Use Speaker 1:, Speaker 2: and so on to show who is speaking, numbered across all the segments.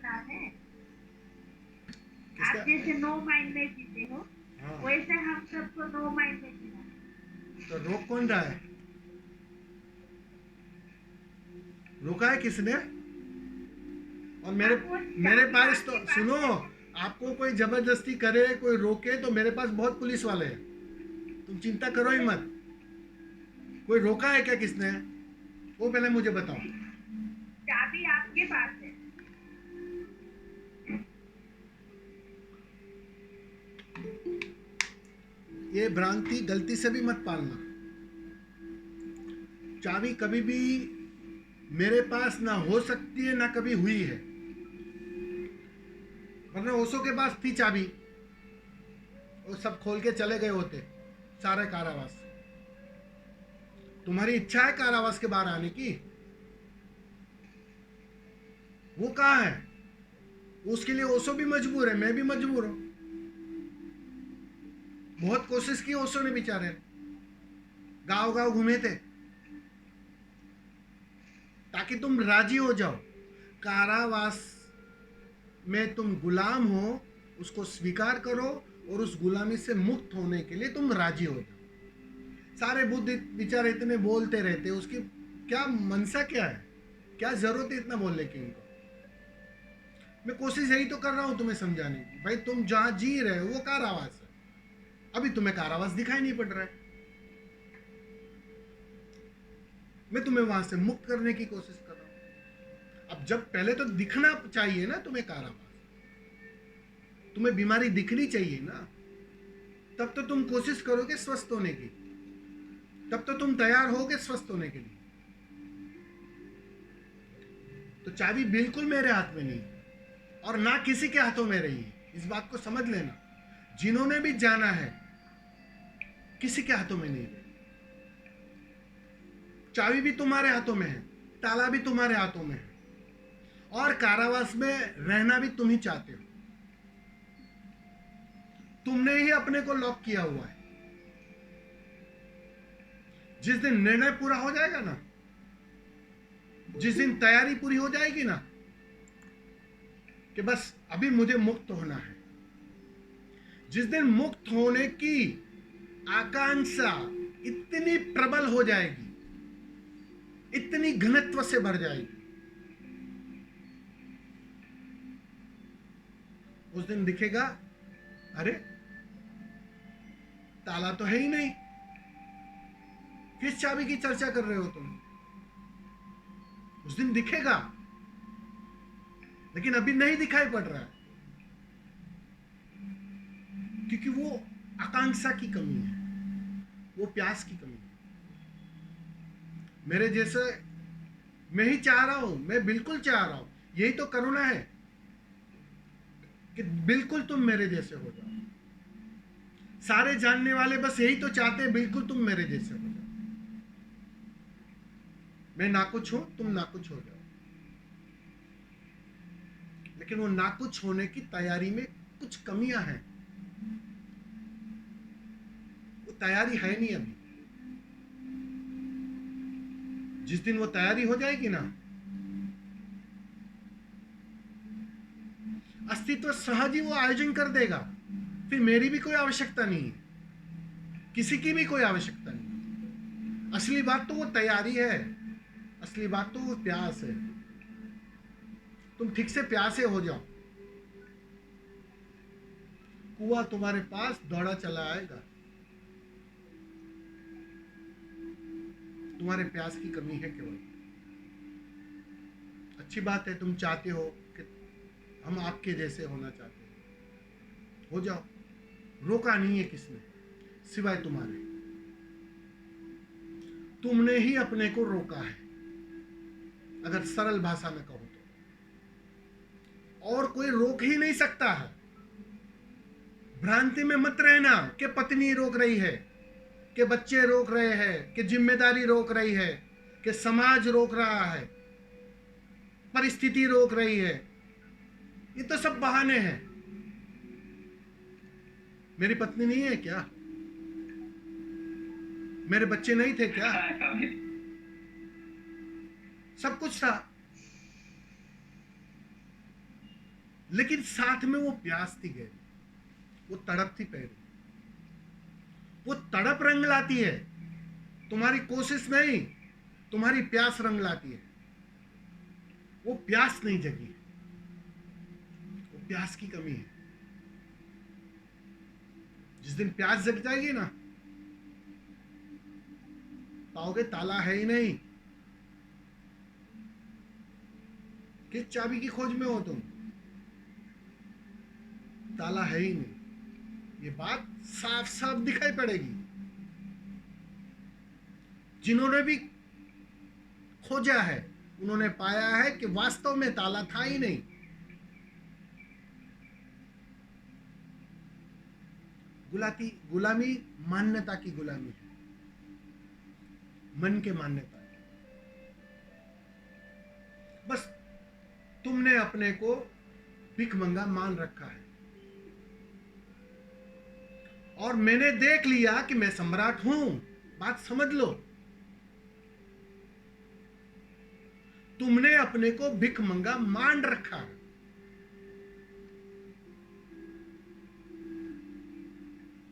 Speaker 1: साथ है।
Speaker 2: किसका?
Speaker 1: आप जैसे नो माइंड में जीते हो,
Speaker 2: हाँ,
Speaker 1: वैसे हम सबको नो माइंड में जीना है।
Speaker 2: तो रोक कौन रहा है? रोका है किसने? और मेरे
Speaker 1: आपको
Speaker 2: मेरे
Speaker 1: चाबी
Speaker 2: पास तो
Speaker 1: आपके पास
Speaker 2: सुनो,
Speaker 1: है।
Speaker 2: आपको कोई जबरदस्ती करे, कोई रोके, तो मेरे पास बहुत पुलिस वाले हैं, तुम चिंता करो ही मत। कोई रोका है क्या किसने? वो पहले मुझे बताओ।
Speaker 1: चाबी आपके पास है।
Speaker 2: ये भ्रांति गलती से भी मत पालना। चाबी कभी भी मेरे पास ना हो सकती है, ना कभी हुई है, वरना ओशो के पास थी चाबी, वो सब खोल के चले गए होते सारे कारावास। तुम्हारी इच्छा है कारावास के बाहर आने की, वो कहाँ है? उसके लिए ओशो भी मजबूर है, मैं भी मजबूर हूं। बहुत कोशिश की ओशो ने बेचारे, गांव गांव घूमे थे ताकि तुम राजी हो जाओ। कारावास में तुम गुलाम हो, उसको स्वीकार करो, और उस गुलामी से मुक्त होने के लिए तुम राजी हो जाओ। सारे बुद्ध बेचारे इतने बोलते रहते, उसकी क्या मनसा क्या है? क्या जरूरत है इतना बोलने की उनको? मैं कोशिश यही तो कर रहा हूं तुम्हें समझाने की, भाई तुम जहां जी रहे हो वो कारावास है। अभी तुम्हें कारावास दिखाई नहीं पड़ रहा है, मैं तुम्हें वहां से मुक्त करने की कोशिश कर रहा हूं। अब जब पहले तो दिखना चाहिए ना तुम्हें कारावास, तुम्हें बीमारी दिखनी चाहिए ना, तब तो तुम कोशिश करोगे स्वस्थ होने की, तब तो तुम तैयार होगे स्वस्थ होने के लिए। तो चाबी बिल्कुल मेरे हाथ में नहीं है, और ना किसी के हाथों में रही है, इस बात को समझ लेना। जिन्होंने भी जाना है, किसी के हाथों में नहीं है। चाबी भी तुम्हारे हाथों में है, ताला भी तुम्हारे हाथों में है, और कारावास में रहना भी तुम ही चाहते हो। तुमने ही अपने को लॉक किया हुआ है। जिस दिन निर्णय पूरा हो जाएगा ना, जिस दिन तैयारी पूरी हो जाएगी ना कि बस अभी मुझे मुक्त होना है, जिस दिन मुक्त होने की आकांक्षा इतनी प्रबल हो जाएगी, इतनी घनत्व से भर जाएगी, उस दिन दिखेगा, अरे ताला तो है ही नहीं, किस चाबी की चर्चा कर रहे हो तुम? उस दिन दिखेगा, लेकिन अभी नहीं दिखाई पड़ रहा है, क्योंकि वो आकांक्षा की कमी है, वो प्यास की कमी है। मेरे जैसे मैं ही चाह रहा हूं, मैं बिल्कुल चाह रहा हूं, यही तो करुणा है कि बिल्कुल तुम मेरे जैसे हो जाओ। सारे जानने वाले बस यही तो चाहते हैं, बिल्कुल तुम मेरे जैसे हो जाओ। मैं ना कुछ हूं, तुम ना कुछ हो जाओ। लेकिन वो ना कुछ होने की तैयारी में कुछ कमियां हैं, वो तैयारी है नहीं अभी। जिस दिन वो तैयारी हो जाएगी ना, अस्तित्व सहज ही वो आयोजन कर देगा, फिर मेरी भी कोई आवश्यकता नहीं है, किसी की भी कोई आवश्यकता नहीं। असली बात तो वो तैयारी है, असली बात तो वो प्यास है। तुम ठीक से प्यासे हो जाओ, कुआं तुम्हारे पास दौड़ा चला आएगा। तुम्हारे प्यास की कमी है केवल। अच्छी बात है, तुम चाहते हो कि हम आपके जैसे होना चाहते हैं, हो जाओ। रोका नहीं है किसने सिवाय तुम्हारे। तुमने ही अपने को रोका है, अगर सरल भाषा में कहो तो, और कोई रोक ही नहीं सकता है। भ्रांति में मत रहना कि पत्नी रोक रही है, कि बच्चे रोक रहे हैं, कि जिम्मेदारी रोक रही है, कि समाज रोक रहा है, परिस्थिति रोक रही है। ये तो सब बहाने हैं। मेरी पत्नी नहीं है क्या? मेरे बच्चे नहीं थे क्या? सब कुछ था। लेकिन साथ में वो प्यास थी गहरी, वो तड़प थी पैरी। वो तड़प रंग लाती है, तुम्हारी कोशिश नहीं, तुम्हारी प्यास रंग लाती है। वो प्यास नहीं जगी है, वो प्यास की कमी है। जिस दिन प्यास जग जाएगी ना, पाओगे ताला है ही नहीं। किस चाबी की खोज में हो तुम? ताला है ही नहीं। ये बात साफ साफ दिखाई पड़ेगी। जिन्होंने भी खोजा है उन्होंने पाया है कि वास्तव में ताला था ही नहीं। गुलामी मान्यता की गुलामी है, मन के मान्यता की। बस तुमने अपने को भिखमंगा मान रखा है, और मैंने देख लिया कि मैं सम्राट हूं। बात समझ लो, तुमने अपने को भिखमंगा मान रखा है।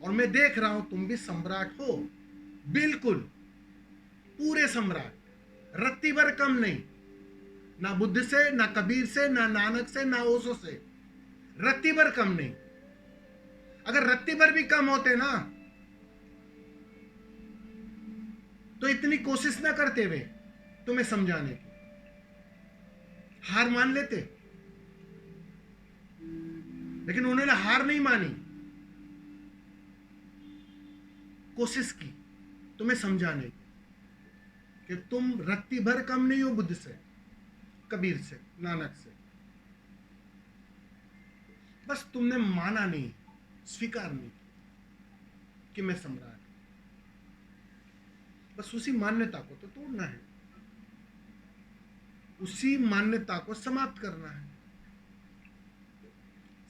Speaker 2: और मैं देख रहा हूं तुम भी सम्राट हो, बिल्कुल पूरे सम्राट, रत्ती भर कम नहीं। ना बुद्ध से, ना कबीर से, ना नानक से, ना ओशो से, रत्ती भर कम नहीं। अगर रत्ती भर भी कम होते ना तो इतनी कोशिश ना करते वे तुम्हें समझाने की, हार मान लेते। लेकिन उन्होंने हार नहीं मानी, कोशिश की तुम्हें समझाने की कि तुम रत्ती भर कम नहीं हो बुद्ध से, कबीर से, नानक से। बस तुमने माना नहीं, स्वीकार नहीं कि मैं सम्राट। बस उसी मान्यता को तो तोड़ना है, उसी मान्यता को समाप्त करना है।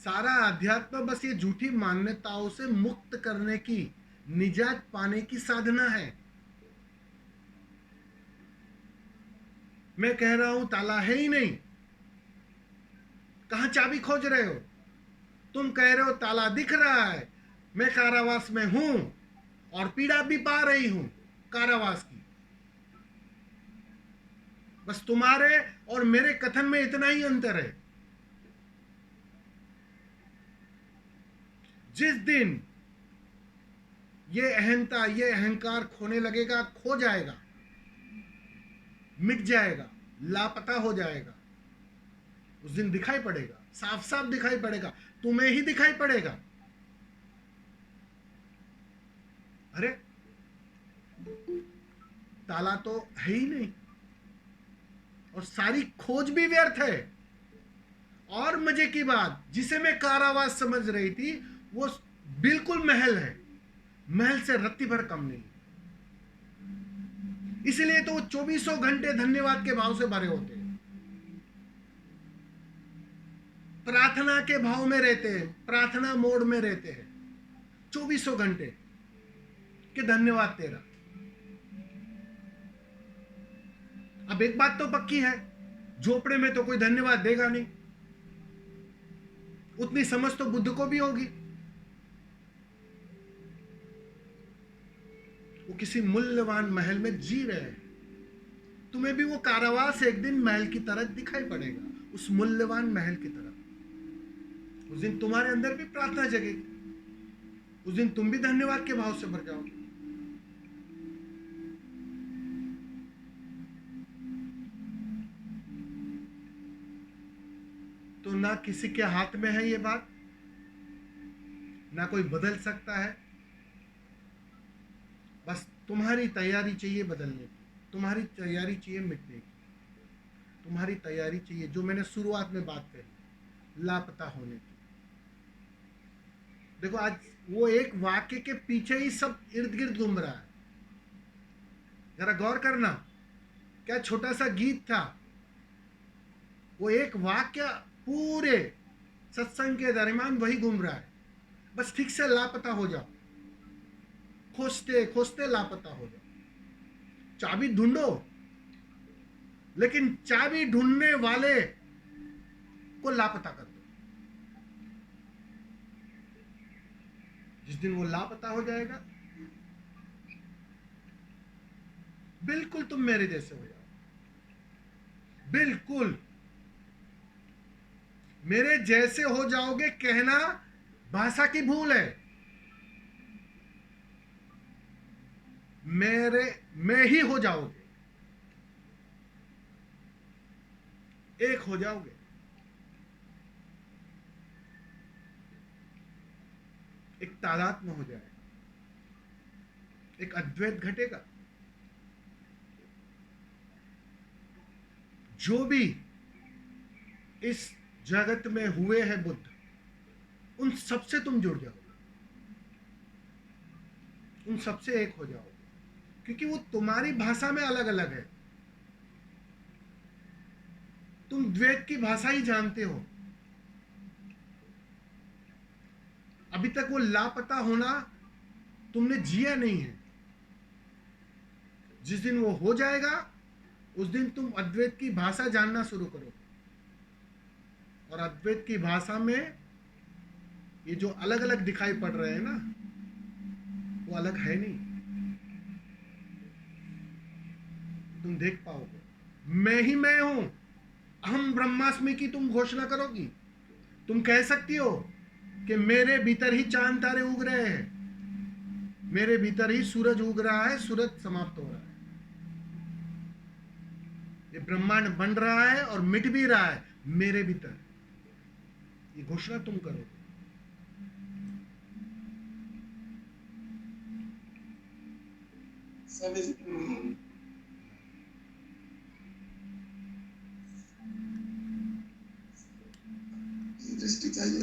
Speaker 2: सारा अध्यात्म बस ये झूठी मान्यताओं से मुक्त करने की, निजात पाने की साधना है। मैं कह रहा हूं ताला है ही नहीं, कहां चाबी खोज रहे हो? तुम कह रहे हो ताला दिख रहा है, मैं कारावास में हूं और पीड़ा भी पा रही हूं कारावास की। बस तुम्हारे और मेरे कथन में इतना ही अंतर है। जिस दिन ये अहंता, ये अहंकार खोने लगेगा, खो जाएगा, मिट जाएगा, लापता हो जाएगा, उस दिन दिखाई पड़ेगा, साफ साफ दिखाई पड़ेगा, तुम्हें ही दिखाई पड़ेगा। अरे ताला तो है ही नहीं और सारी खोज भी व्यर्थ है। और मजे की बात, जिसे मैं कारावास समझ रही थी वो बिल्कुल महल है, महल से रत्ती भर कम नहीं। इसलिए तो वो 24 घंटे धन्यवाद के भाव से भरे होते हैं, प्रार्थना के भाव में रहते हैं, प्रार्थना मोड में रहते हैं 24 घंटे कि धन्यवाद तेरा। अब एक बात तो पक्की है, झोपड़े में तो कोई धन्यवाद देगा नहीं। उतनी समझ तो बुद्ध को भी होगी। वो किसी मूल्यवान महल में जी रहे हैं, तुम्हें भी वो कारावास एक दिन महल की तरह दिखाई पड़ेगा, उस मूल्यवान महल की तरह। उस दिन तुम्हारे अंदर भी प्रार्थना जगेगी, उस दिन तुम भी धन्यवाद के भाव से भर जाओगे। तो ना किसी के हाथ में है ये बात, ना कोई बदल सकता है। बस तुम्हारी तैयारी चाहिए बदलने की, तुम्हारी तैयारी चाहिए मिटने की, तुम्हारी तैयारी चाहिए, जो मैंने शुरुआत में बात कही, लापता होने की। देखो आज वो एक वाक्य के पीछे ही सब इर्द गिर्द घूम रहा है। जरा गौर करना, क्या छोटा सा गीत था, वो एक वाक्य पूरे सत्संग के दरमियान वही घूम रहा है। बस ठीक से लापता हो जाओ, खोजते खोजते लापता हो जाओ। चाबी ढूंढो, लेकिन चाबी ढूंढने वाले को लापता कर दो। जिस दिन वो लापता हो जाएगा, बिल्कुल तुम मेरे जैसे हो जाओ, बिल्कुल मेरे जैसे हो जाओगे। कहना भाषा की भूल है। मेरे में ही हो जाओगे, एक हो जाओगे। एक तादात्म्य हो जाएगा, एक अद्वैत घटेगा। जो भी इस जगत में हुए हैं बुद्ध, उन सबसे तुम जुड़ जाओगे, उन सबसे एक हो जाओगे, क्योंकि वो तुम्हारी भाषा में अलग अलग है। तुम द्वैत की भाषा ही जानते हो। अभी तक वो लापता होना तुमने जिया नहीं है। जिस दिन वो हो जाएगा, उस दिन तुम अद्वैत की भाषा जानना शुरू करोगे। और अद्वैत की भाषा में ये जो अलग अलग दिखाई पड़ रहे हैं ना, वो अलग है नहीं। तुम देख पाओगे मैं ही मैं हूं। अहम ब्रह्मास्मि की तुम घोषणा करोगी। तुम कह सकती हो कि मेरे भीतर ही चांद तारे उग रहे हैं, मेरे भीतर ही सूरज उग रहा है, सूरज समाप्त हो रहा है, ये ब्रह्मांड बन रहा है और मिट भी रहा है मेरे भीतर। ये घोषणा तुम करोगे।
Speaker 3: सब इस दृष्टि चाहिए।